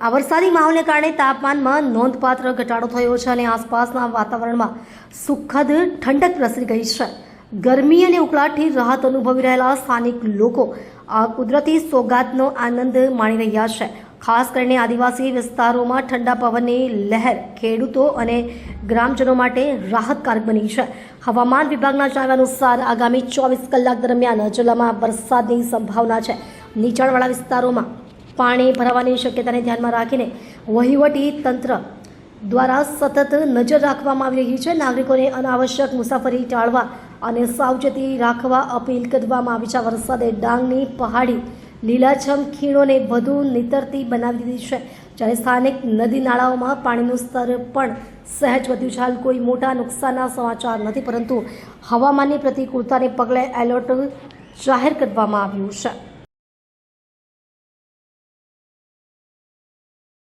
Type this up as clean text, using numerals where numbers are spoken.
આ વરસાદી માહોલને કારણે તાપમાનમાં નોંધપાત્ર ઘટાડો થયો છે અને આસપાસના વાતાવરણમાં સુખદ ઠંડક પ્રસરી ગઈ છે. ગરમી અને ઉકળાટથી રાહત અનુભવી રહેલા સ્થાનિક લોકો આ કુદરતી સોગાદનો આનંદ માણી રહ્યા છે. ખાસ કરીને આદિવાસી વિસ્તારોમાં ઠંડા પવનની લહેર ખેડૂતો અને ગ્રામજનો માટે રાહતકારક બની છે. હવામાન વિભાગના જણાવ્યા અનુસાર આગામી 24 કલાક દરમિયાન જિલ્લામાં વરસાદની સંભાવના છે. નીચાણવાળા વિસ્તારોમાં પાણી ભરાવાની શક્યતાને ધ્યાનમાં રાખીને વહીવટી તંત્ર દ્વારા સતત નજર રાખવામાં આવી રહી છે. નાગરિકોને અનાવશ્યક મુસાફરી ટાળવા અને સાવચેતી રાખવા અપીલ કરવામાં આવી છે. વરસાદે ડાંગની પહાડી લીલાછમ ખીણોને વધુ નીતરતી બનાવી દીધી છે, જ્યારે સ્થાનિક નદી નાળાઓમાં પાણીનું સ્તર પણ સહેજ વધ્યું છે. હાલ કોઈ મોટા નુકસાનના સમાચાર નથી, પરંતુ હવામાનની પ્રતિકૂળતાને પગલે એલર્ટ જાહેર કરવામાં આવ્યું છે.